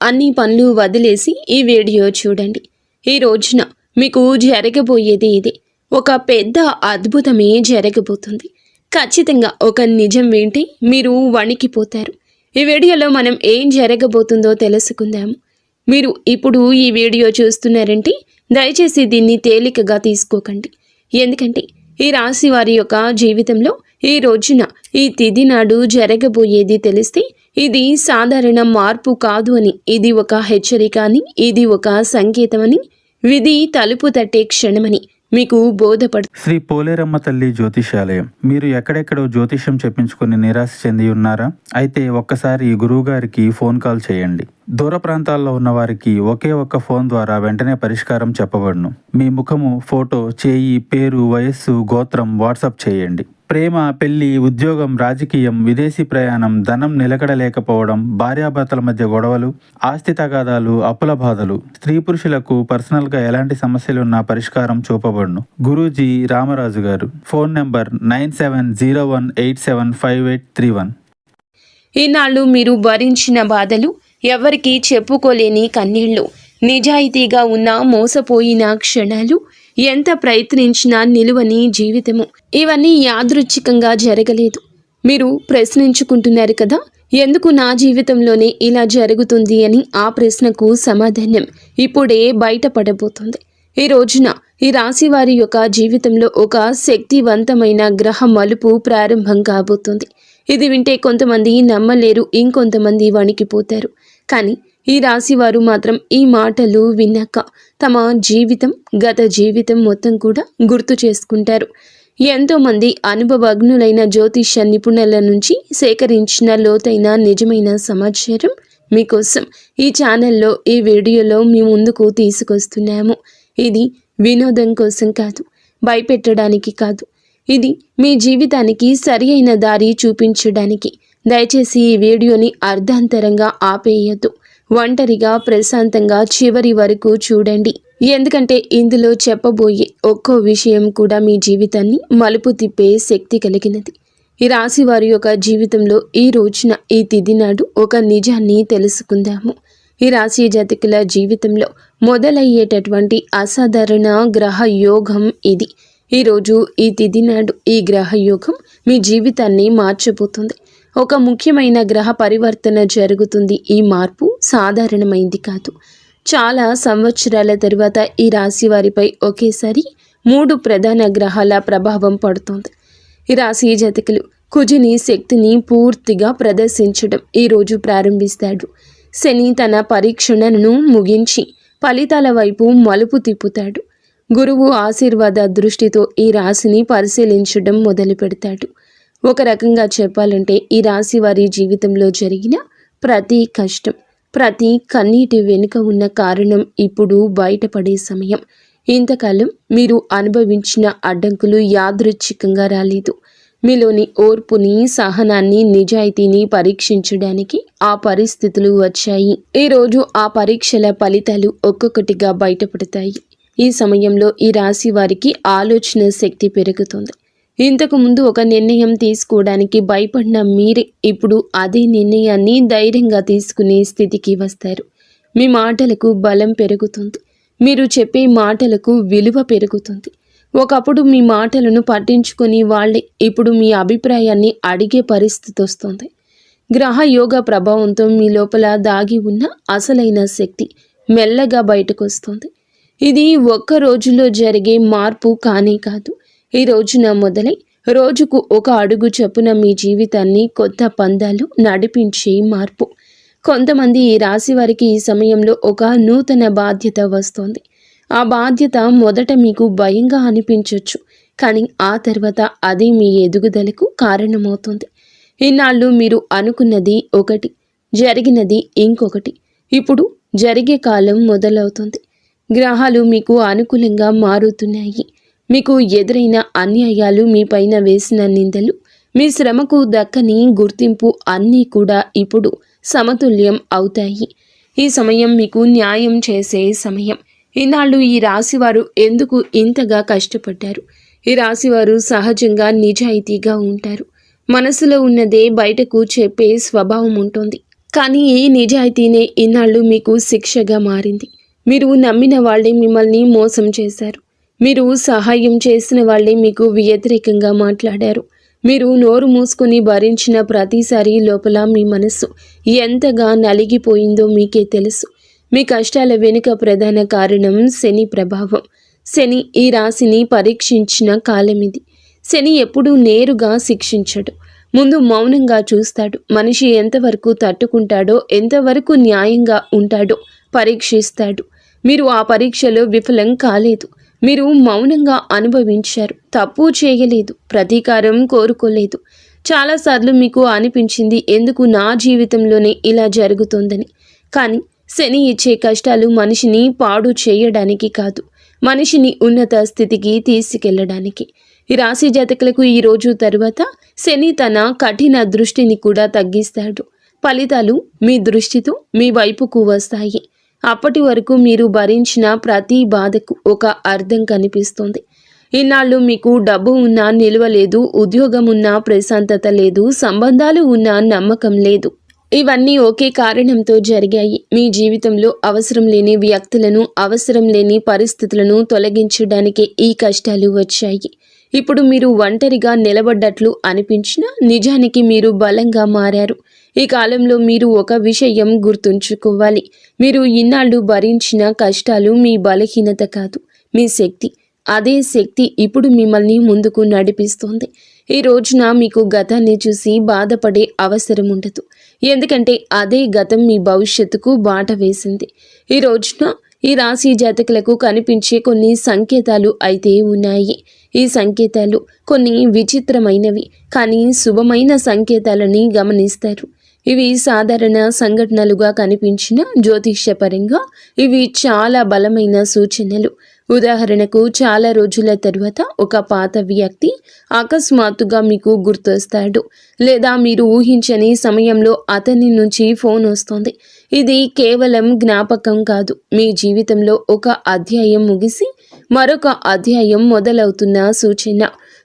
అన్ని పనులు వదిలేసి ఈ వీడియో చూడండి. ఈ రోజున మీకు జరగబోయేది ఇదే. ఒక పెద్ద అద్భుతమే జరగబోతుంది. ఖచ్చితంగా ఒక నిజం వింటే మీరు వణికిపోతారు. ఈ వీడియోలో మనం ఏం జరగబోతుందో తెలుసుకుందాము. మీరు ఇప్పుడు ఈ వీడియో చూస్తున్నారంటే దయచేసి దీన్ని తేలికగా తీసుకోకండి. ఎందుకంటే ఈ రాశి వారి యొక్క జీవితంలో ఈ రోజున ఈ తిథి నాడు జరగబోయేది తెలిస్తే ఇది సాధారణ మార్పు కాదు అని, ఇది ఒక హెచ్చరిక అని, ఇది ఒక సంకేతమని, విధి తలుపు తట్టే క్షణమని మీకు బోధపడుతుంది. శ్రీ పోలేరమ్మ తల్లి జ్యోతిషాలయం. మీరు ఎక్కడెక్కడో జ్యోతిషం చెప్పించుకుని నిరాశ చెంది ఉన్నారా? అయితే ఒక్కసారి గురువుగారికి ఫోన్ కాల్ చేయండి. దూర ప్రాంతాల్లో ఉన్న వారికి ఒకే ఒక్క ఫోన్ ద్వారా వెంటనే పరిష్కారం చెప్పబడును. మీ ముఖము, ఫోటో, చేయి, పేరు, వయస్సు, గోత్రం వాట్సాప్ చేయండి. ప్రేమ, పెళ్లి, ఉద్యోగం, రాజకీయం, విదేశీ ప్రయాణం, ధనం నిలకడలేకపోవడం, భార్యాభర్తల మధ్య గొడవలు, ఆస్తి తగాదాలు, అప్పుల బాధలు, స్త్రీ పురుషులకు పర్సనల్గా ఎలాంటి సమస్యలున్నా పరిష్కారం చూపబడును. గురూజీ రామరాజు గారు. Phone number 9701875831. ఈనాళ్ళు మీరు భరించిన బాధలు, ఎవరికి చెప్పుకోలేని కన్నీళ్లు, నిజాయితీగా ఉన్న మోసపోయిన క్షణాలు, ఎంత ప్రయత్నించినా నిలువని జీవితము, ఇవన్నీ యాదృచ్ఛికంగా జరగలేదు. మీరు ప్రశ్నించుకుంటున్నారు కదా, ఎందుకు నా జీవితంలోనే ఇలా జరుగుతుంది అని. ఆ ప్రశ్నకు సమాధానం ఇప్పుడే బయటపడబోతుంది. ఈ రోజున ఈ రాశి వారి యొక్క జీవితంలో ఒక శక్తివంతమైన గ్రహ మలుపు ప్రారంభం కాబోతుంది. ఇది వింటే కొంతమంది నమ్మలేరు, ఇంకొంతమంది వణికిపోతారు. కానీ ఈ రాశి వారు మాత్రం ఈ మాటలు విన్నాక తమ జీవితం, గత జీవితం మొత్తం కూడా గుర్తు చేసుకుంటారు. ఎంతోమంది అనుభవజ్ఞులైన జ్యోతిష నిపుణుల నుంచి సేకరించిన లోతైన నిజమైన సమాచారం మీకోసం ఈ ఛానల్లో, ఈ వీడియోలో మీ ముందుకు తీసుకొస్తున్నాము. ఇది వినోదం కోసం కాదు, భయపెట్టడానికి కాదు, ఇది మీ జీవితానికి సరి అయిన దారి చూపించడానికి. దయచేసి ఈ వీడియోని అర్ధాంతరంగా ఆపేయద్దు. ఒంటరిగా ప్రశాంతంగా చివరి వరకు చూడండి. ఎందుకంటే ఇందులో చెప్పబోయే ఒక్కో విషయం కూడా మీ జీవితాన్ని మలుపు తిప్పే శక్తి కలిగినది. ఈ రాశి వారి యొక్క జీవితంలో ఈ రోజున, ఈ తిథి నాడు ఒక నిజాన్ని తెలుసుకుందాము. ఈ రాశి జాతకుల జీవితంలో మొదలయ్యేటటువంటి అసాధారణ గ్రహ యోగం ఇది. ఈరోజు ఈ తిథి నాడు ఈ గ్రహ యోగం మీ జీవితాన్ని మార్చబోతుంది. ఒక ముఖ్యమైన గ్రహ పరివర్తన జరుగుతుంది. ఈ మార్పు సాధారణమైంది కాదు. చాలా సంవత్సరాల తరువాత ఈ రాశి వారిపై ఒకేసారి 3 ప్రధాన గ్రహాల ప్రభావం పడుతుంది. ఈ రాశి జాతకులు కుజుని శక్తిని పూర్తిగా ప్రదర్శించడం ఈరోజు ప్రారంభిస్తాడు. శని తన పరీక్షణను ముగించి ఫలితాల వైపు మలుపు తిప్పుతాడు. గురువు ఆశీర్వాద దృష్టితో ఈ రాశిని పరిశీలించడం మొదలు పెడతాడు. ఒక రకంగా చెప్పాలంటే ఈ రాశి వారి జీవితంలో జరిగిన ప్రతి కష్టం, ప్రతి కన్నీటి వెనుక ఉన్న కారణం ఇప్పుడు బయటపడే సమయం. ఇంతకాలం మీరు అనుభవించిన అడ్డంకులు యాదృచ్ఛికంగా రాలేదు. మీలోని ఓర్పుని, సహనాన్ని, నిజాయితీని పరీక్షించడానికి ఆ పరిస్థితులు వచ్చాయి. ఈరోజు ఆ పరీక్షల ఫలితాలు ఒక్కొక్కటిగా బయటపడతాయి. ఈ సమయంలో ఈ రాశి వారికి ఆలోచన శక్తి పెరుగుతుంది. ఇంతకు ముందు ఒక నిర్ణయం తీసుకోవడానికి భయపడిన మీరే ఇప్పుడు అదే నిర్ణయాన్ని ధైర్యంగా తీసుకునే స్థితికి వస్తారు. మీ మాటలకు బలం పెరుగుతుంది. మీరు చెప్పే మాటలకు విలువ పెరుగుతుంది. ఒకప్పుడు మీ మాటలను పట్టించుకొని వాళ్ళే ఇప్పుడు మీ అభిప్రాయాన్ని అడిగే పరిస్థితి వస్తుంది. గ్రహ యోగ ప్రభావంతో మీ లోపల దాగి ఉన్న అసలైన శక్తి మెల్లగా బయటకు వస్తుంది. ఇది ఒక్క రోజులో జరిగే మార్పు కానే కాదు. ఈ రోజున మొదలై రోజుకు ఒక అడుగు చొప్పున మీ జీవితాన్ని కొత్త పందాలు నడిపించే మార్పు. కొంతమంది ఈ రాశి వారికి ఈ సమయంలో ఒక నూతన బాధ్యత వస్తోంది. ఆ బాధ్యత మొదట మీకు భయంగా అనిపించవచ్చు, కానీ ఆ తర్వాత అది మీ ఎదుగుదలకు కారణమవుతుంది. ఇన్నాళ్ళు మీరు అనుకున్నది ఒకటి, జరిగినది ఇంకొకటి. ఇప్పుడు జరిగే కాలం మొదలవుతుంది. గ్రహాలు మీకు అనుకూలంగా మారుతున్నాయి. మీకు ఎదురైన అన్యాయాలు, మీ పైన వేసిన నిందలు, మీ శ్రమకు దక్కని గుర్తింపు అన్నీ కూడా ఇప్పుడు సమతుల్యం అవుతాయి. ఈ సమయం మీకు న్యాయం చేసే సమయం. ఇన్నాళ్ళు ఈ రాశివారు ఎందుకు ఇంతగా కష్టపడ్డారు? ఈ రాశివారు సహజంగా నిజాయితీగా ఉంటారు. మనసులో ఉన్నదే బయటకు చెప్పే స్వభావం ఉంటుంది. కానీ ఈ నిజాయితీనే ఇన్నాళ్ళు మీకు శిక్షగా మారింది. మీరు నమ్మిన వాళ్ళే మిమ్మల్ని మోసం చేశారు. మీరు సహాయం చేసిన వాళ్ళే మీకు వ్యతిరేకంగా మాట్లాడారు. మీరు నోరు మూసుకుని భరించిన ప్రతిసారి లోపల మీ మనస్సు ఎంతగా నలిగిపోయిందో మీకే తెలుసు. మీ కష్టాల వెనుక ప్రధాన కారణం శని ప్రభావం. శని ఈ రాశిని పరీక్షించిన కాలం ఇది. శని ఎప్పుడూ నేరుగా శిక్షించడు. ముందు మౌనంగా చూస్తాడు. మనిషి ఎంతవరకు తట్టుకుంటాడో, ఎంతవరకు న్యాయంగా ఉంటాడో పరీక్షిస్తాడు. మీరు ఆ పరీక్షలో విఫలం కాలేదు. మీరు మౌనంగా అనుభవించారు. తప్పు చేయలేదు, ప్రతీకారం కోరుకోలేదు. చాలాసార్లు మీకు అనిపించింది, ఎందుకు నా జీవితంలోనే ఇలా జరుగుతోందని. కానీ శని ఇచ్చే కష్టాలు మనిషిని పాడు చేయడానికి కాదు, మనిషిని ఉన్నత స్థితికి తీసుకెళ్లడానికి. ఈ రాశి జాతకులకు ఈ రోజు తరువాత శని తన కఠిన దృష్టిని కూడా తగ్గిస్తాడు. ఫలితాలు మీ దృష్టితో మీ వైపుకు వస్తాయి. అప్పటి వరకు మీరు భరించిన ప్రతి బాధకు ఒక అర్థం కనిపిస్తుంది. ఇన్నాళ్ళు మీకు డబ్బు ఉన్నా నిల్వ లేదు, ఉద్యోగం ఉన్నా ప్రశాంతత లేదు, సంబంధాలు ఉన్నా నమ్మకం లేదు. ఇవన్నీ ఒకే కారణంతో జరిగాయి. మీ జీవితంలో అవసరం లేని వ్యక్తులను, అవసరం లేని పరిస్థితులను తొలగించడానికే ఈ కష్టాలు వచ్చాయి. ఇప్పుడు మీరు ఒంటరిగా నిలబడ్డట్లు అనిపించినా నిజానికి మీరు బలంగా మారారు. ఈ కాలంలో మీరు ఒక విషయం గుర్తుంచుకోవాలి. మీరు ఇన్నాళ్ళు భరించిన కష్టాలు మీ బలహీనత కాదు, మీ శక్తి. అదే శక్తి ఇప్పుడు మిమ్మల్ని ముందుకు నడిపిస్తోంది. ఈ రోజున మీకు గతాన్ని చూసి బాధపడే అవసరం ఉండదు. ఎందుకంటే అదే గతం మీ భవిష్యత్తుకు బాట వేసింది. ఈ రోజున ఈ రాశి జాతకులకు కనిపించే కొన్ని సంకేతాలు అయితే ఉన్నాయి. ఈ సంకేతాలు కొన్ని విచిత్రమైనవి, కానీ శుభమైన సంకేతాలని గమనిస్తారు. ఇవి సాధారణ సంఘటనలుగా కనిపించిన జ్యోతిష్యపరంగా ఇవి చాలా బలమైన సూచనలు. ఉదాహరణకు, చాలా రోజుల తరువాత ఒక పాత వ్యక్తి అకస్మాత్తుగా మీకు గుర్తొస్తాడు, లేదా మీరు ఊహించని సమయంలో అతని నుంచి ఫోన్ వస్తుంది. ఇది కేవలం జ్ఞాపకం కాదు, మీ జీవితంలో ఒక అధ్యాయం ముగిసి మరొక అధ్యాయం మొదలవుతున్న సూచన.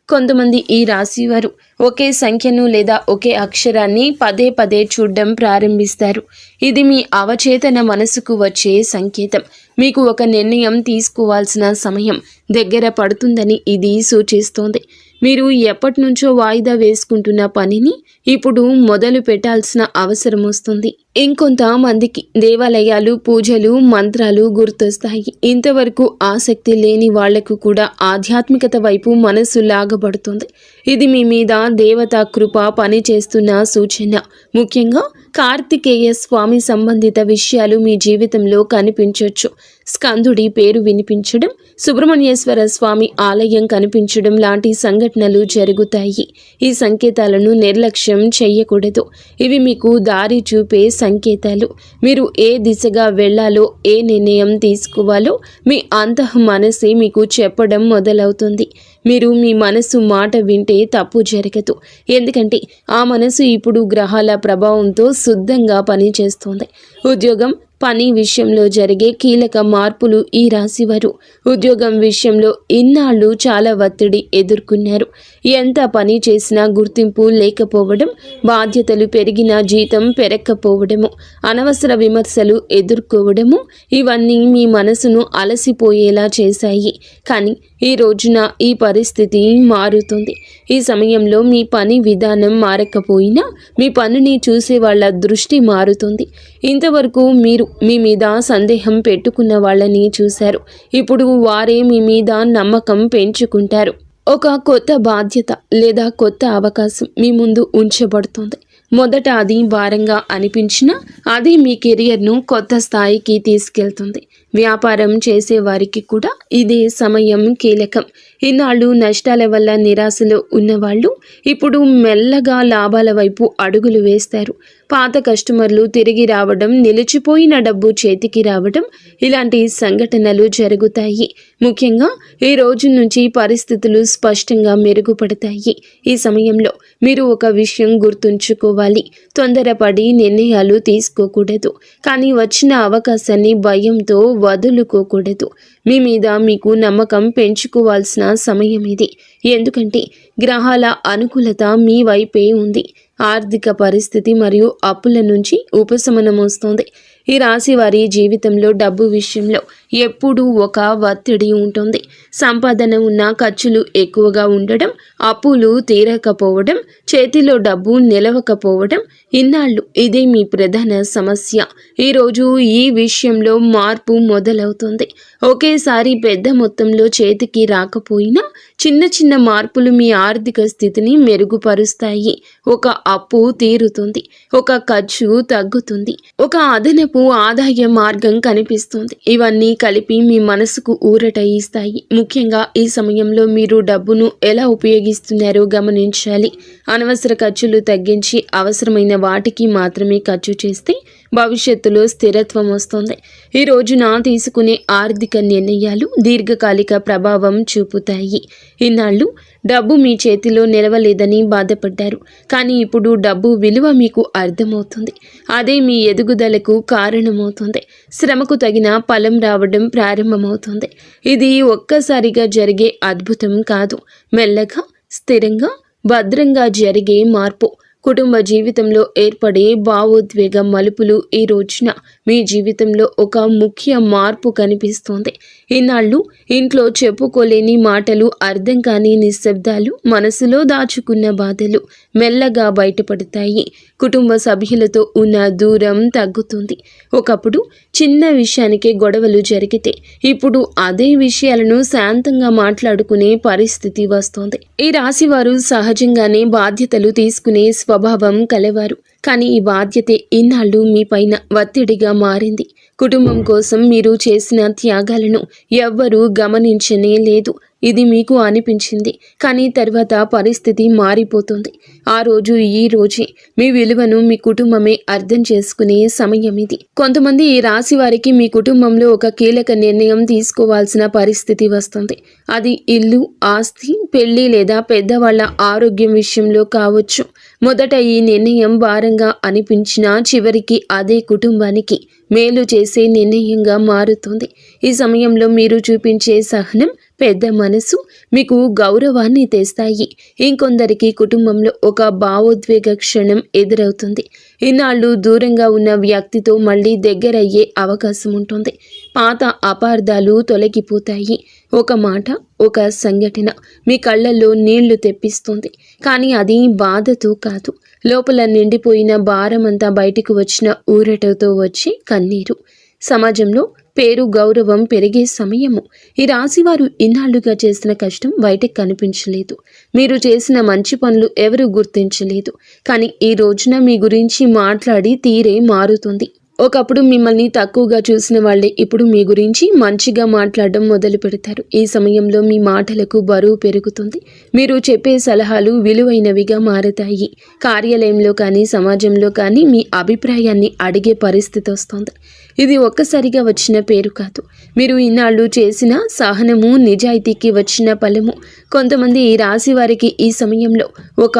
కొంతమంది ఈ రాశి వారు ఒకే సంఖ్యను లేదా ఒకే అక్షరాన్ని పదే పదే చూడడం ప్రారంభిస్తారు. ఇది మీ అవచేతన మనసుకు వచ్చే సంకేతం. మీకు ఒక నిర్ణయం తీసుకోవాల్సిన సమయం దగ్గర పడుతుందని ఇది సూచిస్తోంది. మీరు ఎప్పటి నుంచో వాయిదా వేసుకుంటున్న పనిని ఇప్పుడు మొదలు పెట్టాల్సిన అవసరం వస్తుంది. ఇంకొంతమందికి దేవాలయాలు, పూజలు, మంత్రాలు గుర్తొస్తాయి. ఇంతవరకు ఆసక్తి లేని వాళ్లకు కూడా ఆధ్యాత్మికత వైపు మనసు లాగబడుతుంది. ఇది మీ మీద దేవతా కృప పనిచేస్తున్న సూచన. ముఖ్యంగా కార్తికేయ స్వామి సంబంధిత విషయాలు మీ జీవితంలో కనిపించవచ్చు. స్కందుడి పేరు వినిపించడం, సుబ్రహ్మణ్యేశ్వర స్వామి ఆలయం కనిపించడం లాంటి సంఘటనలు జరుగుతాయి. ఈ సంకేతాలను నిర్లక్ష్యం చేయకూడదు. ఇవి మీకు దారి చూపే సంకేతాలు. మీరు ఏ దిశగా వెళ్ళాలో, ఏ నిర్ణయం తీసుకోవాలో మీ అంతః మనసే మీకు చెప్పడం మొదలవుతుంది. మీరు మీ మనసు మాట వింటే తప్పు జరగదు. ఎందుకంటే ఆ మనసు ఇప్పుడు గ్రహాల ప్రభావంతో శుద్ధంగా పనిచేస్తోంది. ఉద్యోగం, పని విషయంలో జరిగే కీలక మార్పులు. ఈ రాశివారు ఉద్యోగం విషయంలో ఇన్నాళ్ళు చాలా ఒత్తిడి ఎదుర్కొన్నారు. ఎంత పని చేసినా గుర్తింపు లేకపోవడం, బాధ్యతలు పెరిగినా జీతం పెరగకపోవడము, అనవసర విమర్శలు ఎదుర్కోవడము, ఇవన్నీ మీ మనసును అలసిపోయేలా చేశాయి. కానీ ఈ రోజున ఈ పరిస్థితి మారుతుంది. ఈ సమయంలో మీ పని విధానం మారకపోయినా మీ పనిని చూసే వాళ్ళ దృష్టి మారుతుంది. ఇంతవరకు మీరు మీ మీద సందేహం పెట్టుకున్న వాళ్ళని చూశారు. ఇప్పుడు వారే మీ మీద నమ్మకం పెంచుకుంటారు. ఒక కొత్త బాధ్యత లేదా కొత్త అవకాశం మీ ముందు ఉంచబడుతుంది. మొదట అది భారంగా అనిపించినా అది మీ కెరియర్ను కొత్త స్థాయికి తీసుకెళ్తుంది. వ్యాపారం చేసే వారికి కూడా ఇదే సమయం కీలకం. ఇన్నాళ్ళు నష్టాల వల్ల నిరాశలో ఉన్నవాళ్ళు ఇప్పుడు మెల్లగా లాభాల వైపు అడుగులు వేస్తారు. పాత కస్టమర్లు తిరిగి రావడం, నిలిచిపోయిన డబ్బు చేతికి రావడం, ఇలాంటి సంఘటనలు జరుగుతాయి. ముఖ్యంగా ఈ రోజు నుంచి పరిస్థితులు స్పష్టంగా మెరుగుపడతాయి. ఈ సమయంలో మీరు ఒక విషయం గుర్తుంచుకోవాలి. తొందరపడి నిర్ణయాలు తీసుకోకూడదు. కానీ వచ్చిన అవకాశాన్ని భయంతో వదులుకోకూడదు. మీ మీద మీకు నమ్మకం పెంచుకోవాల్సిన సమయం ఇది. ఎందుకంటే గ్రహాల అనుకూలత మీ వైపే ఉంది. ఆర్థిక పరిస్థితి మరియు అప్పుల నుంచి ఉపశమనం వస్తుంది. ఈ రాశి వారి జీవితంలో డబ్బు విషయంలో ఎప్పుడూ ఒక ఒత్తిడి ఉంటుంది. సంపాదన ఉన్న ఖర్చులు ఎక్కువగా ఉండడం, అప్పులు తీరకపోవడం, చేతిలో డబ్బు నిలవకపోవడం ఇన్నాళ్ళు ఇదే మీ ప్రధాన సమస్య. ఈరోజు ఈ విషయంలో మార్పు మొదలవుతుంది. ఒకేసారి పెద్ద మొత్తంలో చేతికి రాకపోయినా చిన్న చిన్న మార్పులు మీ ఆర్థిక స్థితిని మెరుగుపరుస్తాయి. ఒక అప్పు తీరుతుంది, ఒక ఖర్చు తగ్గుతుంది, ఒక అదనపు ఆదాయ మార్గం కనిపిస్తుంది. ఇవన్నీ కలిపి మీ మనసుకు ఊరట ఇస్తాయి. ముఖ్యంగా ఈ సమయంలో మీరు డబ్బును ఎలా ఉపయోగిస్తున్నారో గమనించాలి. అనవసర ఖర్చులు తగ్గించి అవసరమైన వాటికి మాత్రమే ఖర్చు చేస్తే భవిష్యత్తులో స్థిరత్వం వస్తుంది. ఈ రోజున తీసుకునే ఆర్థిక నిర్ణయాలు దీర్ఘకాలిక ప్రభావం చూపుతాయి. ఇన్నాళ్ళు డబ్బు మీ చేతిలో నిలవలేదని బాధపడ్డారు, కానీ ఇప్పుడు డబ్బు విలువ మీకు అర్థమవుతుంది. అదే మీ ఎదుగుదలకు కారణమవుతుంది. శ్రమకు తగిన ఫలం రావడం ప్రారంభమవుతుంది. ఇది ఒక్కసారిగా జరిగే అద్భుతం కాదు, మెల్లగా స్థిరంగా భద్రంగా జరిగే మార్పు. కుటుంబ జీవితంలో ఏర్పడే భావోద్వేగ మలుపులు ఈ రోజున మీ జీవితంలో ఒక ముఖ్య మార్పు కనిపిస్తోంది. ఇన్నాళ్ళు ఇంట్లో చెప్పుకోలేని మాటలు, అర్థం కాని నిశ్శబ్దాలు, మనసులో దాచుకున్న బాధలు మెల్లగా బయటపడతాయి. కుటుంబ సభ్యులతో ఉన్న దూరం తగ్గుతుంది. ఒకప్పుడు చిన్న విషయానికే గొడవలు జరిగితే ఇప్పుడు అదే విషయాలను శాంతంగా మాట్లాడుకునే పరిస్థితి వస్తోంది. ఈ రాశివారు సహజంగానే బాధ్యతలు తీసుకునే స్వభావం కలవారు, కానీ ఈ బాధ్యతే ఇన్నాళ్ళు మీ పైన ఒత్తిడిగా మారింది. కుటుంబం కోసం మీరు చేసిన త్యాగాలను ఎవ్వరూ గమనించనే లేదు. ఇది మీకు అనిపించింది, కానీ తర్వాత పరిస్థితి మారిపోతుంది. ఆ రోజు ఈ రోజే మీ విలువను మీ కుటుంబమే అర్థం చేసుకునే సమయం ఇది. కొంతమంది ఈ రాశి వారికి మీ కుటుంబంలో ఒక కీలక నిర్ణయం తీసుకోవాల్సిన పరిస్థితి వస్తుంది. అది ఇల్లు, ఆస్తి, పెళ్లి లేదా పెద్దవాళ్ల ఆరోగ్యం విషయంలో కావచ్చు. మొదట ఈ నిర్ణయం భారంగా అనిపించినా చివరికి అదే కుటుంబానికి మేలు చేసే నిర్ణయంగా మారుతుంది. ఈ సమయంలో మీరు చూపించే సహనం, పెద్ద మనసు మీకు గౌరవాన్ని తెస్తాయి. ఇంకొందరికి కుటుంబంలో ఒక భావోద్వేగ క్షణం ఎదురవుతుంది. ఇన్నాళ్ళు దూరంగా ఉన్న వ్యక్తితో మళ్ళీ దగ్గరయ్యే అవకాశం ఉంటుంది. పాత అపార్థాలు తొలగిపోతాయి. ఒక మాట, ఒక సంఘటన మీ కళ్ళల్లో నీళ్లు తెప్పిస్తుంది, కానీ అది బాధతో కాదు, లోపల నిండిపోయిన భారమంతా బయటకు వచ్చిన ఊరటతో వచ్చి కన్నీరు. సమాజంలో పేరు, గౌరవం పెరిగే సమయము. ఈ రాశివారు ఇన్నాళ్లుగా చేసిన కష్టం బయటకు కనిపించలేదు. మీరు చేసిన మంచి పనులు ఎవరు గుర్తించలేదు, కానీ ఈ రోజున మీ గురించి మాట్లాడి తీరే మారుతుంది. ఒకప్పుడు మిమ్మల్ని తక్కువగా చూసిన వాళ్ళే ఇప్పుడు మీ గురించి మంచిగా మాట్లాడడం మొదలు పెడతారు. ఈ సమయంలో మీ మాటలకు బరువు పెరుగుతుంది. మీరు చెప్పే సలహాలు విలువైనవిగా మారతాయి. కార్యాలయంలో కానీ సమాజంలో కానీ మీ అభిప్రాయాన్ని అడిగే పరిస్థితి వస్తుంది. ఇది ఒక్కసారిగా వచ్చిన పేరు కాదు, మీరు ఇన్నాళ్ళు చేసిన సహనము, నిజాయితీకి వచ్చిన ఫలము. కొంతమంది ఈ రాశి వారికి ఈ సమయంలో ఒక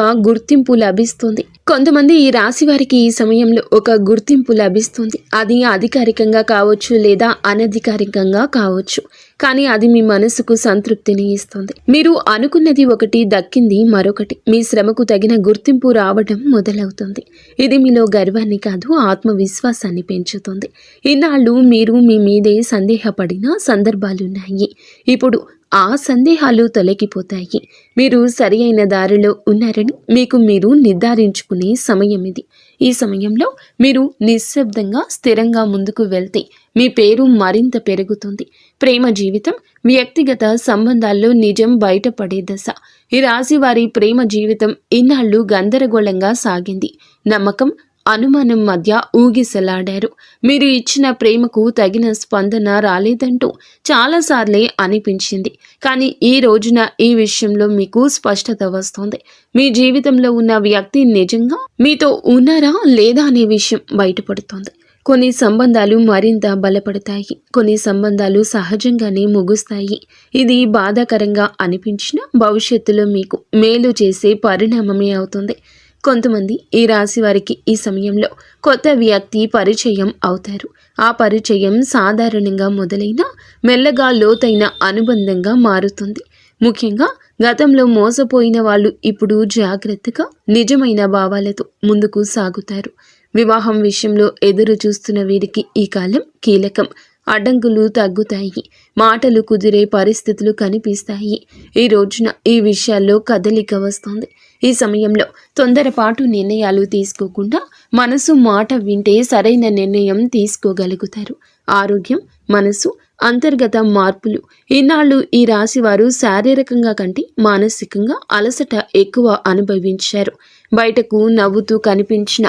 గుర్తింపు లభిస్తుంది. అది అధికారికంగా కావచ్చు లేదా అనధికారికంగా కావచ్చు, కానీ అది మీ మనసుకు సంతృప్తిని ఇస్తుంది. మీరు అనుకున్నది ఒకటి, దక్కింది మరొకటి. మీ శ్రమకు తగిన గుర్తింపు రావడం మొదలవుతుంది. ఇది మీలో గర్వాన్ని కాదు, ఆత్మవిశ్వాసాన్ని పెంచుతుంది. ఇన్నాళ్ళు మీరు మీ మీదే సందేహపడిన సందర్భాలున్నాయి. ఇప్పుడు ఆ సందేహాలు తొలగిపోతాయి. మీరు సరి అయిన దారిలో ఉన్నారని మీకు మీరు నిర్ధారించుకునే సమయం ఇది. ఈ సమయంలో మీరు నిశ్శబ్దంగా స్థిరంగా ముందుకు వెళ్తే మీ పేరు మరింత పెరుగుతుంది. ప్రేమ జీవితం, వ్యక్తిగత సంబంధాల్లో నిజం బయటపడే దశ. ఈ రాశి వారి ప్రేమ జీవితం ఇన్నాళ్ళు గందరగోళంగా సాగింది. నమ్మకం, అనుమానం మధ్య ఊగిసలాడారు. మీరు ఇచ్చిన ప్రేమకు తగిన స్పందన రాలేదంటూ చాలాసార్లే అనిపించింది, కానీ ఈ రోజున ఈ విషయంలో మీకు స్పష్టత వస్తుంది. మీ జీవితంలో ఉన్న వ్యక్తి నిజంగా మీతో ఉన్నారా లేదా అనే విషయం బయటపడుతోంది. కొన్ని సంబంధాలు మరింత బలపడతాయి, కొన్ని సంబంధాలు సహజంగానే ముగుస్తాయి. ఇది బాధాకరంగా అనిపించినా భవిష్యత్తులో మీకు మేలు చేసే పరిణామమే అవుతుంది. కొంతమంది ఈ రాశి వారికి ఈ సమయంలో కొత్త వ్యక్తి పరిచయం అవుతారు. ఆ పరిచయం సాధారణంగా మొదలైన మెల్లగా లోతైన అనుబంధంగా మారుతుంది. ముఖ్యంగా గతంలో మోసపోయిన వాళ్ళు ఇప్పుడు జాగ్రత్తగా నిజమైన భావాలతో ముందుకు సాగుతారు. వివాహం విషయంలో ఎదురు చూస్తున్న వీరికి ఈ కాలం కీలకం. అడ్డంకులు తగ్గుతాయి, మాటలు కుదిరే పరిస్థితులు కనిపిస్తాయి. ఈ రోజున ఈ విషయాల్లో కదలిక వస్తుంది. ఈ సమయంలో తొందరపాటు నిర్ణయాలు తీసుకోకుండా మనసు మాట వింటే సరైన నిర్ణయం తీసుకోగలుగుతారు. ఆరోగ్యం, మనసు, అంతర్గత మార్పులు. ఈనాళ్ళు ఈ రాశి వారు శారీరకంగా కంటే మానసికంగా అలసట ఎక్కువ అనుభవించారు. బయటకు నవ్వుతూ కనిపించిన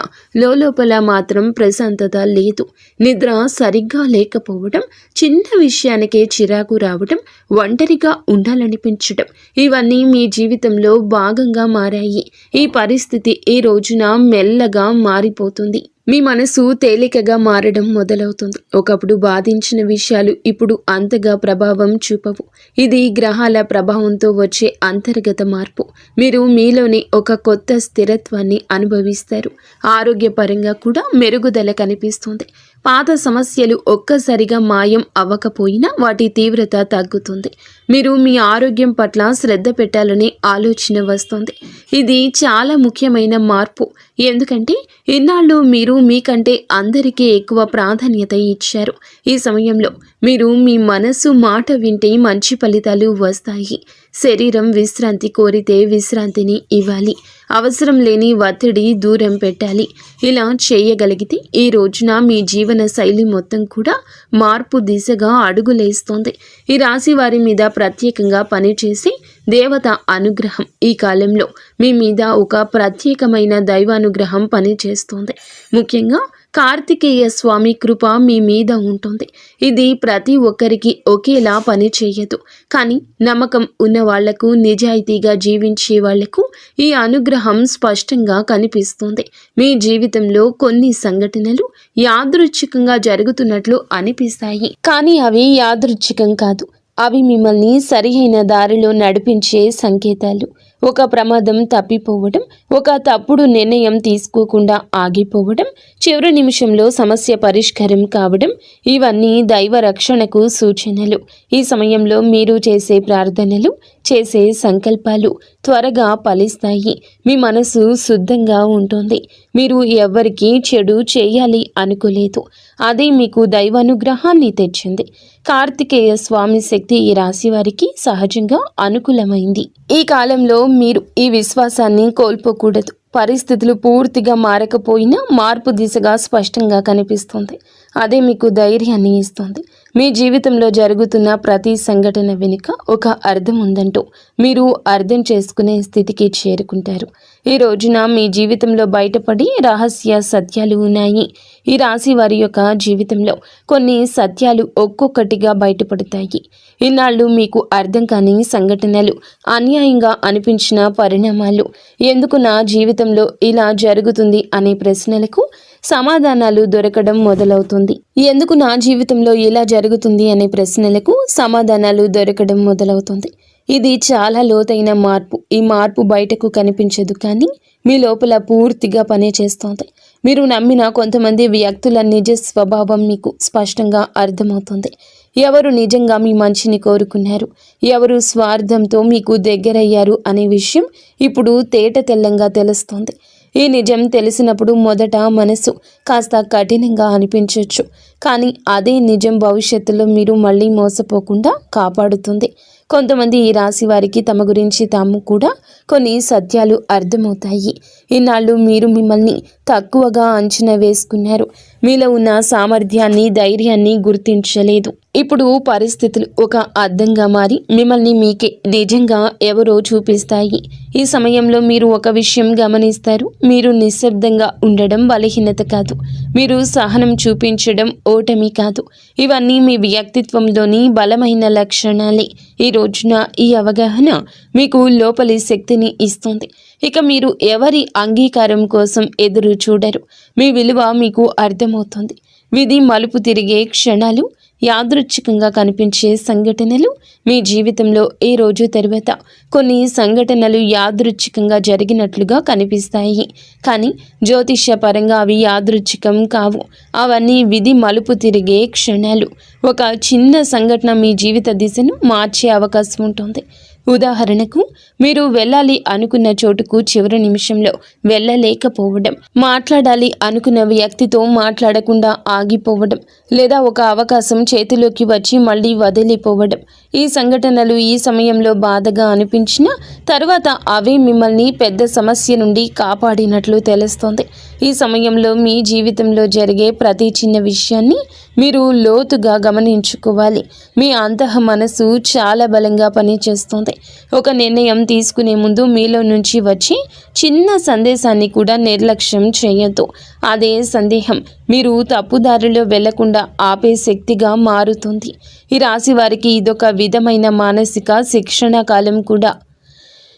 లోపల మాత్రం ప్రశాంతత లేదు. నిద్ర సరిగ్గా లేకపోవడం, చిన్న విషయానికే చిరాకు రావడం, ఒంటరిగా ఉండాలనిపించడం, ఇవన్నీ మీ జీవితంలో భాగంగా మారాయి. ఈ పరిస్థితి ఈ రోజున మెల్లగా మారిపోతుంది. మీ మనసు తేలికగా మారడం మొదలవుతుంది. ఒకప్పుడు బాధించిన విషయాలు ఇప్పుడు అంతగా ప్రభావం చూపవు. ఇది గ్రహాల ప్రభావంతో వచ్చే అంతర్గత మార్పు. మీరు మీలోని ఒక కొత్త స్థిరత్వాన్ని అనుభవిస్తారు. ఆరోగ్యపరంగా కూడా మెరుగుదల కనిపిస్తుంది. పాత సమస్యలు ఒక్కసారిగా మాయం అవ్వకపోయినా వాటి తీవ్రత తగ్గుతుంది. మీరు మీ ఆరోగ్యం పట్ల శ్రద్ధ పెట్టాలనే ఆలోచన వస్తుంది. ఇది చాలా ముఖ్యమైన మార్పు. ఎందుకంటే ఇన్నాళ్ళు మీరు మీకంటే అందరికీ ఎక్కువ ప్రాధాన్యత ఇచ్చారు. ఈ సమయంలో మీరు మీ మనసు మాట వింటే మంచి ఫలితాలు వస్తాయి. శరీరం విశ్రాంతి కోరితే విశ్రాంతిని ఇవ్వాలి. అవసరం లేని ఒత్తిడి దూరం పెట్టాలి. ఇలా చేయగలిగితే ఈ రోజున మీ జీవన శైలి మొత్తం కూడా మార్పు దిశగా అడుగులేస్తోంది. ఈ రాశి వారి మీద ప్రత్యేకంగా పనిచేసే దేవత అనుగ్రహం ఈ కాలంలో మీ మీద ఒక ప్రత్యేకమైన దైవానుగ్రహం పనిచేస్తోంది. ముఖ్యంగా కార్తికేయ స్వామి కృప మీ మీద ఉంటుంది. ఇది ప్రతి ఒక్కరికి ఒకేలా పని చేయదు. కానీ నమ్మకం ఉన్న వాళ్లకు, నిజాయితీగా జీవించే వాళ్లకు ఈ అనుగ్రహం స్పష్టంగా కనిపిస్తుంది. మీ జీవితంలో కొన్ని సంఘటనలు యాదృచ్ఛికంగా జరుగుతున్నట్లు అనిపిస్తాయి. కానీ అవి యాదృచ్ఛికం కాదు. అవి మిమ్మల్ని సరియైన దారిలో నడిపించే సంకేతాలు. ఒక ప్రమాదం తప్పిపోవడం, ఒక తప్పుడు నిర్ణయం తీసుకోకుండా ఆగిపోవడం, చివరి నిమిషంలో సమస్య పరిష్కారం కావడం, ఇవన్నీ దైవ రక్షణకు సూచనలు. ఈ సమయంలో మీరు చేసే ప్రార్థనలు, చేసే సంకల్పాలు త్వరగా ఫలిస్తాయి. మీ మనసు శుద్ధంగా ఉంటుంది. మీరు ఎవ్వరికీ చెడు చేయాలి అనుకోలేదు. అదే మీకు దైవానుగ్రహాన్ని తెచ్చింది. కార్తికేయ స్వామి శక్తి ఈ రాశి వారికి సహజంగా అనుకూలమైంది. ఈ కాలంలో మీరు ఈ విశ్వాసాన్ని కోల్పోకూడదు. పరిస్థితులు పూర్తిగా మారకపోయినా మార్పు దిశగా స్పష్టంగా కనిపిస్తుంది. అదే మీకు ధైర్యాన్ని ఇస్తుంది. మీ జీవితంలో జరుగుతున్న ప్రతి సంఘటన వెనుక ఒక అర్థం ఉందంటూ మీరు అర్థం చేసుకునే స్థితికి చేరుకుంటారు. ఈ రోజున మీ జీవితంలో బయటపడి రహస్య సత్యాలు ఉన్నాయి. ఈ రాశి వారి యొక్క జీవితంలో కొన్ని సత్యాలు ఒక్కొక్కటిగా బయటపడతాయి. ఇన్నాళ్ళు మీకు అర్థం కాని సంఘటనలు, అన్యాయంగా అనిపించిన పరిణామాలు, ఎందుకు నా జీవితంలో ఇలా జరుగుతుంది అనే ప్రశ్నలకు సమాధానాలు దొరకడం మొదలవుతుంది. ఎందుకు నా జీవితంలో ఇలా జరుగుతుంది అనే ప్రశ్నలకు సమాధానాలు దొరకడం మొదలవుతుంది. ఇది చాలా లోతైన మార్పు. ఈ మార్పు బయటకు కనిపించదు, కానీ మీ లోపల పూర్తిగా పనిచేస్తోంది. మీరు నమ్మిన కొంతమంది వ్యక్తుల నిజ స్వభావం మీకు స్పష్టంగా అర్థమవుతుంది. ఎవరు నిజంగా మీ మంచిని కోరుకున్నారు, ఎవరు స్వార్థంతో మీకు దగ్గరయ్యారు అనే విషయం ఇప్పుడు తేట తెల్లంగా తెలుస్తోంది. ఈ నిజం తెలిసినప్పుడు మొదట మనసు కాస్త కఠినంగా అనిపించవచ్చు, కానీ అదే నిజం భవిష్యత్తులో మీరు మళ్ళీ మోసపోకుండా కాపాడుతుంది. కొంతమంది ఈ రాశి వారికి తమ గురించి తాము కూడా కొన్ని సత్యాలు అర్థమవుతాయి. ఇన్నాళ్ళు మీరు మిమ్మల్ని తక్కువగా అంచనా వేసుకున్నారు. మీలో ఉన్న సామర్థ్యాన్ని, ధైర్యాన్ని గుర్తించలేదు. ఇప్పుడు పరిస్థితులు ఒక అద్దంగా మారి మిమ్మల్ని మీకే నిజంగా ఎవరో చూపిస్తాయి. ఈ సమయంలో మీరు ఒక విషయం గమనిస్తారు. మీరు నిశ్శబ్దంగా ఉండడం బలహీనత కాదు. మీరు సహనం చూపించడం ఓటమి కాదు. ఇవన్నీ మీ వ్యక్తిత్వంలోని బలమైన లక్షణాలే. ఈ రోజున ఈ అవగాహన మీకు లోపలి శక్తిని ఇస్తుంది. ఇక మీరు ఎవరి అంగీకారం కోసం ఎదురు చూడరు. మీ విలువ మీకు అర్థమవుతుంది. విధి మలుపు తిరిగే క్షణాలు, యాదృచ్ఛికంగా కనిపించే సంఘటనలు, మీ జీవితంలో ఈ రోజు తర్వాత కొన్ని సంఘటనలు యాదృచ్ఛికంగా జరిగినట్లుగా కనిపిస్తాయి. కానీ జ్యోతిష్యపరంగా అవి యాదృచ్ఛికం కావు. అవన్నీ విధి మలుపు తిరిగే క్షణాలు. ఒక చిన్న సంఘటన మీ జీవిత దిశను మార్చే అవకాశం ఉంటుంది. ఉదాహరణకు మీరు వెళ్ళాలి అనుకున్న చోటుకు చివరి నిమిషంలో వెళ్ళలేకపోవడం, మాట్లాడాలి అనుకున్న వ్యక్తితో మాట్లాడకుండా ఆగిపోవడం, లేదా ఒక అవకాశం చేతిలోకి వచ్చి మళ్ళీ వదిలిపోవడం. ఈ సంఘటనలు ఈ సమయంలో బాధగా అనిపించినా తర్వాత అవే మిమ్మల్ని పెద్ద సమస్య నుండి కాపాడినట్లు తెలుస్తోంది. ఈ సమయంలో మీ జీవితంలో జరిగే ప్రతి చిన్న విషయాన్ని మీరు లోతుగా గమనించుకోవాలి. మీ అంతః మనసు చాలా బలంగా పనిచేస్తుంది. ఒక నిర్ణయం తీసుకునే ముందు మీలో నుంచి వచ్చి చిన్న సందేశాన్ని కూడా నిర్లక్ష్యం చేయొద్దు. అదే సందేహం మీరు తప్పుదారిలో వెళ్లకుండా ఆపే శక్తిగా మారుతుంది. ఈ రాశి వారికి ఇదొక విధమైన మానసిక శిక్షణ కాలం కూడా.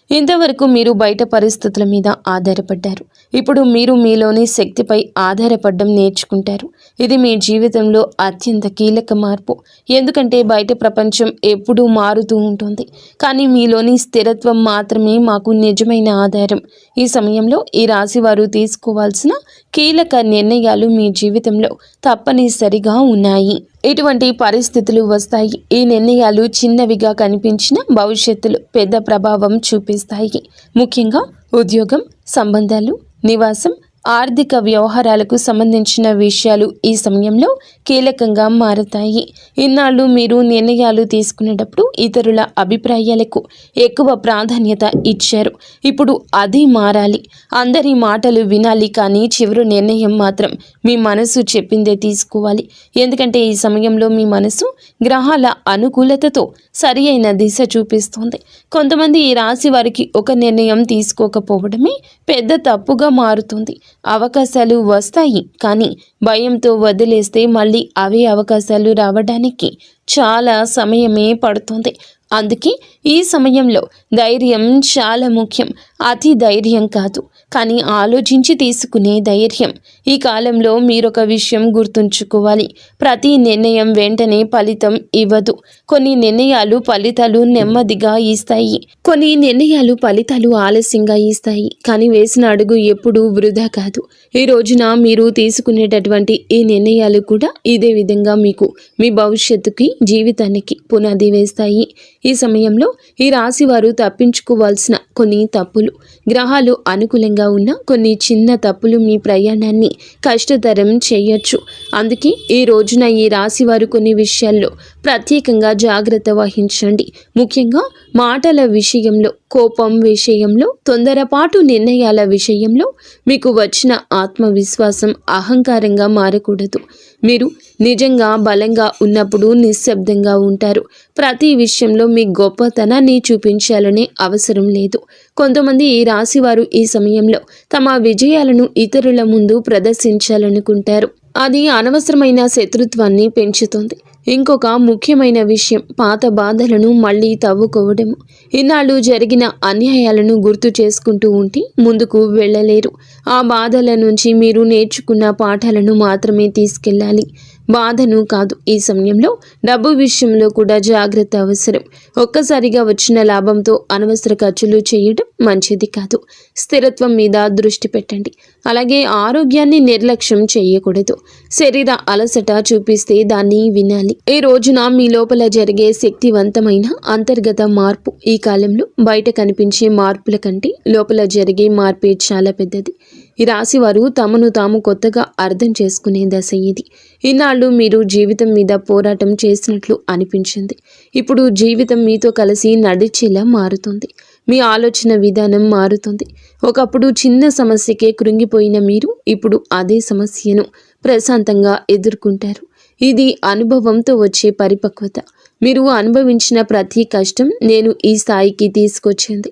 ఇంతవరకు మీరు బయట పరిస్థితుల మీద ఆధారపడ్డారు. ఇప్పుడు మీరు మీలోని శక్తిపై ఆధారపడడం నేర్చుకుంటారు. ఇది మీ జీవితంలో అత్యంత కీలక మార్పు. ఎందుకంటే బయట ప్రపంచం ఎప్పుడూ మారుతూ ఉంటుంది, కానీ మీలోని స్థిరత్వం మాత్రమే మాకు నిజమైన ఆధారం. ఈ సమయంలో ఈ రాశి వారు తీసుకోవాల్సిన కీలక నిర్ణయాలు మీ జీవితంలో తప్పనిసరిగా ఉన్నాయి. ఇటువంటి పరిస్థితులు వస్తాయి. ఈ నిర్ణయాలు చిన్నవిగా కనిపించిన భవిష్యత్తులో పెద్ద ప్రభావం చూపిస్తాయి. ముఖ్యంగా ఉద్యోగం, సంబంధాలు, నివాసం, ఆర్థిక వ్యవహారాలకు సంబంధించిన విషయాలు ఈ సమయంలో కీలకంగా మారతాయి. ఇన్నాళ్ళు మీరు నిర్ణయాలు తీసుకునేటప్పుడు ఇతరుల అభిప్రాయాలకు ఎక్కువ ప్రాధాన్యత ఇచ్చారు. ఇప్పుడు అది మారాలి. అందరి మాటలు వినాలి, కానీ చివరి నిర్ణయం మాత్రం మీ మనసు చెప్పిందే తీసుకోవాలి. ఎందుకంటే ఈ సమయంలో మీ మనసు గ్రహాల అనుకూలతతో సరి అయిన దిశ చూపిస్తుంది. కొంతమంది ఈ రాశి వారికి ఒక నిర్ణయం తీసుకోకపోవడమే పెద్ద తప్పుగా మారుతుంది. అవకాశాలు వస్తాయి, కానీ భయంతో వదిలేస్తే మళ్ళీ అవే అవకాశాలు రావడానికి చాలా సమయమే పడుతుంది. అందుకే ఈ సమయంలో ధైర్యం చాలా ముఖ్యం. అతి ధైర్యం కాదు, కానీ ఆలోచించి తీసుకునే ధైర్యం. ఈ కాలంలో మీరొక విషయం గుర్తుంచుకోవాలి. ప్రతి నిర్ణయం వెంటనే ఫలితం ఇవ్వదు. కొన్ని నిర్ణయాలు ఫలితాలు నెమ్మదిగా ఇస్తాయి, కొన్ని నిర్ణయాలు ఫలితాలు ఆలస్యంగా ఇస్తాయి. కానీ వేసిన అడుగు ఎప్పుడూ వృధా కాదు. ఈ రోజున మీరు తీసుకునేటటువంటి ఈ నిర్ణయాలు కూడా ఇదే విధంగా మీకు మీ భవిష్యత్తుకి, జీవితానికి పునాది వేస్తాయి. ఈ సమయంలో ఈ రాశి వారు తప్పించుకోవాల్సిన కొన్ని తప్పులు, గ్రహాలు అనుకూలంగా ఉన్న కొన్ని చిన్న తప్పులు మీ ప్రయాణాన్ని కష్టతరం చేయొచ్చు. అందుకే ఈ రోజున ఈ రాశి వారు కొన్ని విషయాల్లో ప్రత్యేకంగా జాగ్రత్త వహించండి. ముఖ్యంగా మాటల విషయంలో, కోపం విషయంలో, తొందరపాటు నిర్ణయాల విషయంలో మీకు వచ్చిన ఆత్మవిశ్వాసం అహంకారంగా మారకూడదు. మీరు నిజంగా బలంగా ఉన్నప్పుడు నిశ్శబ్దంగా ఉంటారు. ప్రతి విషయంలో మీ గొప్పతనాన్ని చూపించాలనే అవసరం లేదు. కొంతమంది ఈ రాశి వారు ఈ సమయంలో తమ విజయాలను ఇతరుల ముందు ప్రదర్శించాలనుకుంటారు. అది అనవసరమైన శత్రుత్వాన్ని పెంచుతుంది. ఇంకొక ముఖ్యమైన విషయం పాత బాధలను మళ్ళీ తవ్వుకోవడము. ఇన్నాళ్ళు జరిగిన అన్యాయాలను గుర్తు చేసుకుంటూ ఉంటే ముందుకు వెళ్ళలేరు. ఆ బాధల నుంచి మీరు నేర్చుకున్న పాఠాలను మాత్రమే తీసుకెళ్ళాలి, బాధను కాదు. ఈ సమయంలో డబ్బు విషయంలో కూడా జాగ్రత్త అవసరం. ఒక్కసారిగా వచ్చిన లాభంతో అనవసర ఖర్చులు చేయడం మంచిది కాదు. స్థిరత్వం మీద దృష్టి పెట్టండి. అలాగే ఆరోగ్యాన్ని నిర్లక్ష్యం చేయకూడదు. శరీర అలసట చూపిస్తే దాన్ని వినాలి. ఈ రోజున మీ లోపల జరిగే శక్తివంతమైన అంతర్గత మార్పు ఈ కాలంలో బయట కనిపించే మార్పుల కంటే లోపల జరిగే మార్పే చాలా పెద్దది. ఈ రాశి వారు తమను తాము కొత్తగా అర్థం చేసుకునే దశ ఇది. ఇన్నాళ్ళు మీరు జీవితం మీద పోరాటం చేసినట్లు అనిపించింది. ఇప్పుడు జీవితం మీతో కలిసి నడిచేలా మారుతుంది. మీ ఆలోచన విధానం మారుతుంది. ఒకప్పుడు చిన్న సమస్యకే కృంగిపోయిన మీరు ఇప్పుడు అదే సమస్యను ప్రశాంతంగా ఎదుర్కొంటారు. ఇది అనుభవంతో వచ్చే పరిపక్వత. మీరు అనుభవించిన ప్రతి కష్టం నేను ఈ స్థాయికి తీసుకొచ్చింది.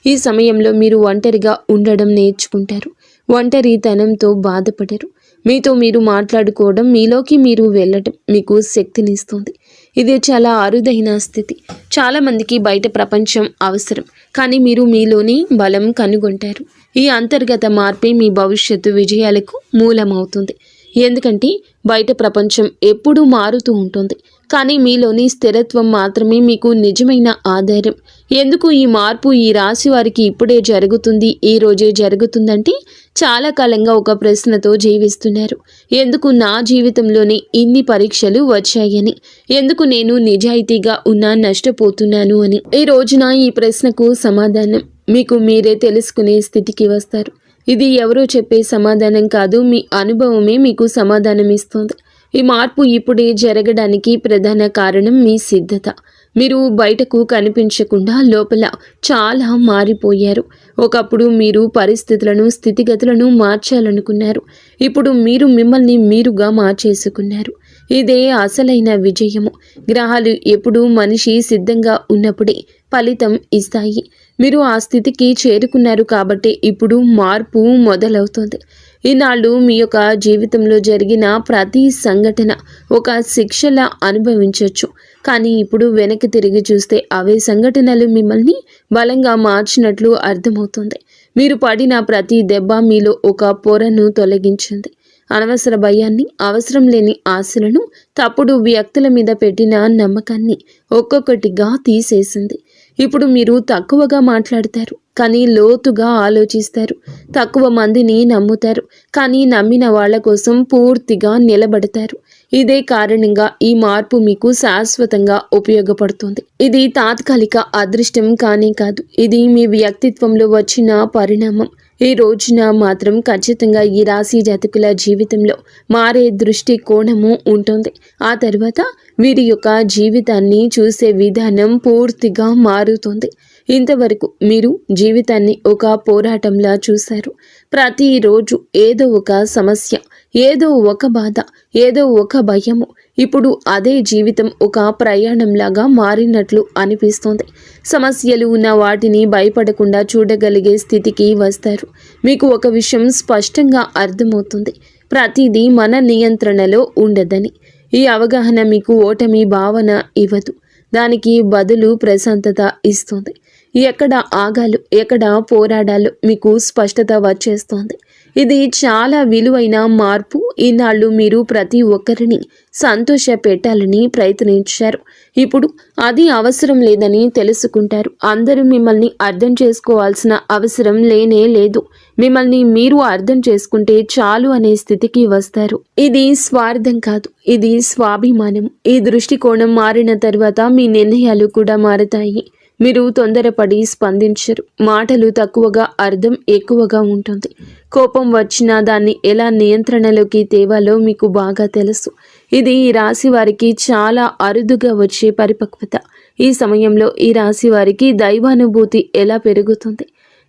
ఈ సమయంలో మీరు ఒంటరిగా ఉండడం నేర్చుకుంటారు. ఒంటరితనంతో బాధపడరు. మీతో మీరు మాట్లాడుకోవడం, మీలోకి మీరు వెళ్ళటం మీకు శక్తినిస్తుంది. ఇది చాలా అరుదైన స్థితి. చాలామందికి బయట ప్రపంచం అవసరం, కానీ మీరు మీలోని బలం కనుగొంటారు. ఈ అంతర్గత మార్పే మీ భవిష్యత్తు విజయాలకు మూలమవుతుంది. ఎందుకంటే బయట ప్రపంచం ఎప్పుడూ మారుతూ ఉంటుంది, కానీ మీలోని స్థిరత్వం మాత్రమే మీకు నిజమైన ఆధారం. ఎందుకు ఈ మార్పు ఈ రాశి వారికి ఇప్పుడే జరుగుతుంది, ఈ రోజే జరుగుతుందంటే చాలా కాలంగా ఒక ప్రశ్నతో జీవిస్తున్నారు. ఎందుకు నా జీవితంలోనే ఇన్ని పరీక్షలు వచ్చాయని, ఎందుకు నేను నిజాయితీగా ఉన్నా నష్టపోతున్నాను అని. ఈ రోజున ఈ ప్రశ్నకు సమాధానం మీకు మీరే తెలుసుకునే స్థితికి వస్తారు. ఇది ఎవరో చెప్పే సమాధానం కాదు, మీ అనుభవమే మీకు సమాధానం ఇస్తుంది. ఈ మార్పు ఇప్పుడే జరగడానికి ప్రధాన కారణం మీ సిద్ధత. మీరు బయటకు కనిపించకుండా లోపల చాలా మారిపోయారు. ఒకప్పుడు మీరు పరిస్థితులను, స్థితిగతులను మార్చాలనుకున్నారు. ఇప్పుడు మీరు మిమ్మల్ని మీరుగా మార్చేసుకున్నారు. ఇదే అసలైన విజయము. గ్రహాలు ఎప్పుడూ మనిషి సిద్ధంగా ఉన్నప్పుడే ఫలితం ఇస్తాయి. మీరు ఆ స్థితికి చేరుకున్నారు కాబట్టి ఇప్పుడు మార్పు మొదలవుతుంది. ఈనాళ్ళు మీ యొక్క జీవితంలో జరిగిన ప్రతి సంఘటన ఒక శిక్షలా అనుభవించవచ్చు, కానీ ఇప్పుడు వెనక్కి తిరిగి చూస్తే అవే సంఘటనలు మిమ్మల్ని బలంగా మార్చినట్లు అర్థమవుతుంది. మీరు పడిన ప్రతి దెబ్బ మీలో ఒక పొరను తొలగించింది. అనవసర భయాన్ని, అవసరం లేని ఆశలను, తప్పుడు వ్యక్తుల మీద పెట్టిన నమ్మకాన్ని ఒక్కొక్కటిగా తీసేసింది. ఇప్పుడు మీరు తక్కువగా మాట్లాడతారు, కానీ లోతుగా ఆలోచిస్తారు. తక్కువ మందిని నమ్ముతారు, కానీ నమ్మిన వాళ్ళ కోసం పూర్తిగా నిలబడతారు. ఇదే కారణంగా ఈ మార్పు మీకు శాశ్వతంగా ఉపయోగపడుతుంది. ఇది తాత్కాలిక అదృష్టం కానే కాదు, ఇది మీ వ్యక్తిత్వంలో వచ్చిన పరిణామం. ఈ రోజున మాత్రం ఖచ్చితంగా ఈ రాశి జాతకుల జీవితంలో మారే దృష్టి కోణము ఉంటుంది. ఆ తర్వాత వీరి యొక్క జీవితాన్ని చూసే విధానం పూర్తిగా మారుతుంది. ఇంతవరకు మీరు జీవితాన్ని ఒక పోరాటంలా చూశారు. ప్రతిరోజు ఏదో ఒక సమస్య, ఏదో ఒక బాధ, ఏదో ఒక భయము. ఇప్పుడు అదే జీవితం ఒక ప్రయాణంలాగా మారినట్లు అనిపిస్తోంది. సమస్యలు ఉన్న వాటిని భయపడకుండా చూడగలిగే స్థితికి వస్తారు. మీకు ఒక విషయం స్పష్టంగా అర్థమవుతుంది, ప్రతిదీ మన నియంత్రణలో ఉండదని. ఈ అవగాహన మీకు ఓటమి భావన ఇవ్వదు, దానికి బదులు ప్రశాంతత ఇస్తుంది. ఎక్కడ ఆగాలో, ఎక్కడ పోరాడాలో మీకు స్పష్టత వచ్చేస్తోంది. ఇది చాలా విలువైన మార్పు. ఈనాళ్ళు మీరు ప్రతి ఒక్కరిని సంతోష పెట్టాలని ప్రయత్నించారు. ఇప్పుడు అది అవసరం లేదని తెలుసుకుంటారు. అందరూ మిమ్మల్ని అర్థం చేసుకోవాల్సిన అవసరం లేనే లేదు. మిమ్మల్ని మీరు అర్థం చేసుకుంటే చాలు అనే స్థితికి వస్తారు. ఇది స్వార్థం కాదు, ఇది స్వాభిమానం. ఈ దృష్టికోణం మారిన తర్వాత మీ నిర్ణయాలు కూడా మారతాయి. మీరు తొందరపడి స్పందించరు. మాటలు తక్కువగా, అర్థం ఎక్కువగా ఉంటుంది. కోపం వచ్చినా దాన్ని ఎలా నియంత్రణలోకి తేవాలో మీకు బాగా తెలుసు. ఇది ఈ రాశి వారికి చాలా అరుదుగా వచ్చే పరిపక్వత. ఈ సమయంలో ఈ రాశి వారికి దైవానుభూతి ఎలా పెరుగుతుంది.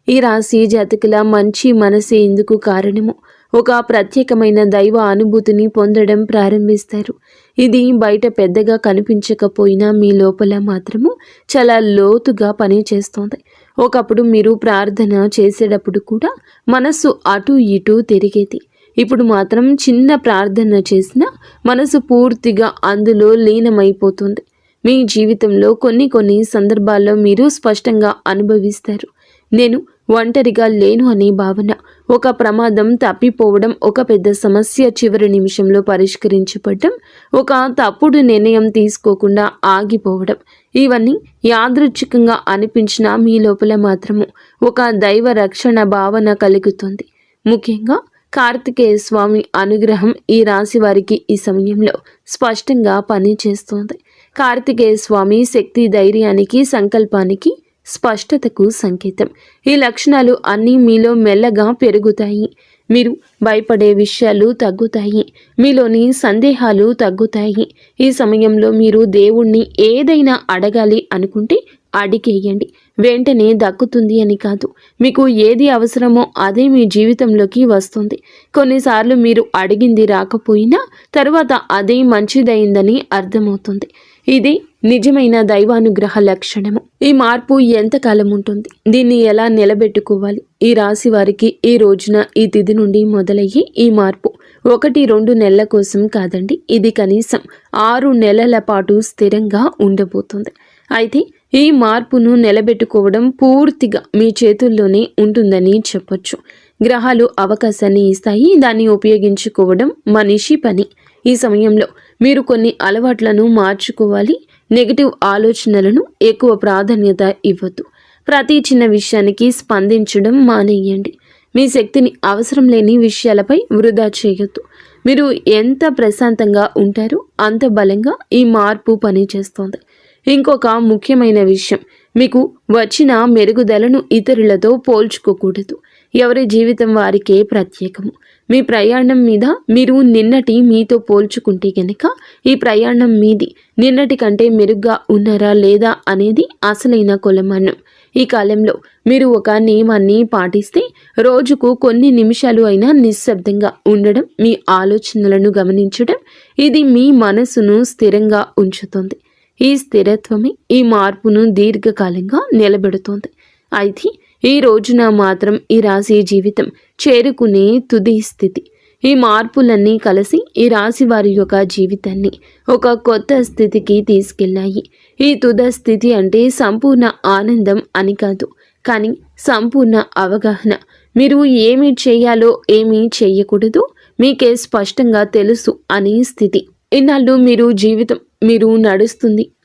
ఈ రాశి జాతకుల మంచి మనసే ఇందుకు కారణము. ఒక ప్రత్యేకమైన దైవ అనుభూతిని పొందడం ప్రారంభిస్తారు. ఇది బయట పెద్దగా కనిపించకపోయినా మీ లోపల మాత్రము చాలా లోతుగా పనిచేస్తోంది. ఒకప్పుడు మీరు ప్రార్థన చేసేటప్పుడు కూడా మనసు అటు ఇటు తిరిగేది. ఇప్పుడు మాత్రం చిన్న ప్రార్థన చేసినా మనసు పూర్తిగా అందులో లీనమైపోతుంది. మీ జీవితంలో కొన్ని సందర్భాల్లో మీరు స్పష్టంగా అనుభవిస్తారు. నేను ఒంటరిగా లేను అనే భావన, ఒక ప్రమాదం తప్పిపోవడం, ఒక పెద్ద సమస్య చివరి నిమిషంలో పరిష్కరించబడడం, ఒక తప్పుడు నిర్ణయం తీసుకోకుండా ఆగిపోవడం, ఇవన్నీ యాదృచ్ఛికంగా అనిపించినా మీ లోపల మాత్రము ఒక దైవ రక్షణ భావన కలుగుతుంది. ముఖ్యంగా కార్తికేయ స్వామి అనుగ్రహం ఈ రాశి వారికి ఈ సమయంలో స్పష్టంగా పనిచేస్తోంది. కార్తికేయ స్వామి శక్తి, ధైర్యానికి, సంకల్పానికి, స్పష్టతకు సంకేతం. ఈ లక్షణాలు అన్నీ మీలో మెల్లగా పెరుగుతాయి. మీరు భయపడే విషయాలు తగ్గుతాయి. మీలోని సందేహాలు తగ్గుతాయి. ఈ సమయంలో మీరు దేవుణ్ణి ఏదైనా అడగాలి అనుకుంటే అడిగేయండి. వెంటనే దక్కుతుంది అని కాదు. మీకు ఏది అవసరమో అదే మీ జీవితంలోకి వస్తుంది. కొన్నిసార్లు మీరు అడిగింది రాకపోయినా తర్వాత అదే మంచిదైందని అర్థమవుతుంది. ఇది నిజమైన దైవానుగ్రహ లక్షణము. ఈ మార్పు ఎంతకాలం ఉంటుంది, దీన్ని ఎలా నిలబెట్టుకోవాలి? ఈ రాశి వారికి ఈ రోజున, ఈ తిథి నుండి మొదలయ్యి ఈ మార్పు 1-2 నెలల కోసం కాదండి, ఇది కనీసం 6 నెలల పాటు స్థిరంగా ఉండబోతుంది. అయితే ఈ మార్పును నిలబెట్టుకోవడం పూర్తిగా మీ చేతుల్లోనే ఉంటుందని చెప్పొచ్చు. గ్రహాలు అవకాశాన్ని ఇస్తాయి. దాన్ని ఉపయోగించుకోవడం మనిషి పని. ఈ సమయంలో మీరు కొన్ని అలవాట్లను మార్చుకోవాలి. నెగిటివ్ ఆలోచనలను ఎక్కువ ప్రాధాన్యత ఇవ్వద్దు. ప్రతి చిన్న విషయానికి స్పందించడం మానేయండి. మీ శక్తిని అవసరం లేని విషయాలపై వృధా చేయొద్దు. మీరు ఎంత ప్రశాంతంగా ఉంటారో అంత బలంగా ఈ మార్పు పనిచేస్తోంది. ఇంకొక ముఖ్యమైన విషయం, మీకు వచ్చిన మెరుగుదలను ఇతరులతో పోల్చుకోకూడదు. ఎవరి జీవితం వారికే ప్రత్యేకము. మీ ప్రయాణం మీద మీరు నిన్నటి మీతో పోల్చుకుంటే గనక ఈ ప్రయాణం మీది నిన్నటి కంటే మెరుగ్గా ఉన్నారా లేదా అనేది అసలైన కొలమానం. ఈ కాలంలో మీరు ఒక నియమాన్ని పాటిస్తే రోజుకు కొన్ని నిమిషాలు అయినా నిశ్శబ్దంగా ఉండడం, మీ ఆలోచనలను గమనించడం, ఇది మీ మనసును స్థిరంగా ఉంచుతుంది. ఈ స్థిరత్వమే ఈ మార్పును దీర్ఘకాలంగా నిలబెడుతోంది. అయితే ఈ రోజున మాత్రం ఈ రాశి జీవితం చేరుకునే తుది స్థితి. ఈ మార్పులన్నీ కలిసి ఈ రాశి వారి యొక్క జీవితాన్ని ఒక కొత్త స్థితికి తీసుకెళ్ళాయి. ఈ తుద స్థితి అంటే సంపూర్ణ ఆనందం అని కాదు, కానీ సంపూర్ణ అవగాహన. మీరు ఏమి చేయాలో ఏమీ చేయకూడదు మీకే స్పష్టంగా తెలుసు అనే స్థితి. ఇన్నాళ్ళు మీరు జీవితం మీరు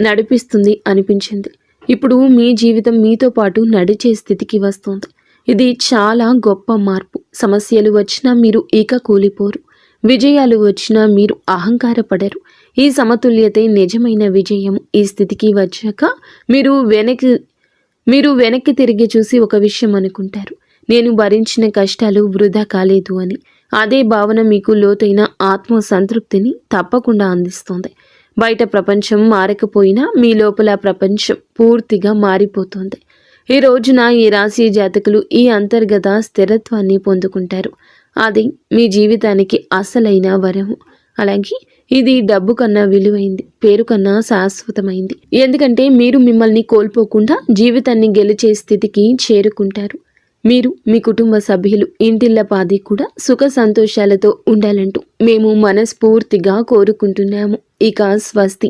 నడిపిస్తుంది అనిపించింది. ఇప్పుడు మీ జీవితం మీతో పాటు నడిచే స్థితికి వస్తుంది. ఇది చాలా గొప్ప మార్పు. సమస్యలు వచ్చినా మీరు ఇక కూలిపోరు. విజయాలు వచ్చినా మీరు అహంకారపడరు. ఈ సమతుల్యతే నిజమైన విజయం. ఈ స్థితికి వచ్చాక మీరు వెనక్కి తిరిగి చూసి ఒక విషయం అనుకుంటారు, నేను భరించిన కష్టాలు వృధా కాలేదు అని. అదే భావన మీకు లోతైన ఆత్మ సంతృప్తిని తప్పకుండా అందిస్తుంది. బయట ప్రపంచం మారకపోయినా మీ లోపల ప్రపంచం పూర్తిగా మారిపోతుంది. ఈ రోజున ఈ రాశి జాతకులు ఈ అంతర్గత స్థిరత్వాన్ని పొందుకుంటారు. అది మీ జీవితానికి అసలైన వరము. అలాగే ఇది డబ్బు కన్నా విలువైంది, పేరు కన్నా శాశ్వతమైంది. ఎందుకంటే మీరు మిమ్మల్ని కోల్పోకుండా జీవితాన్ని గెలిచే స్థితికి చేరుకుంటారు. మీరు మీ కుటుంబ సభ్యులు ఇంటిల్లపాది కూడా సుఖ సంతోషాలతో ఉండాలంటూ మేము మనస్ఫూర్తిగా కోరుకుంటున్నాము. ఇక స్వస్తి.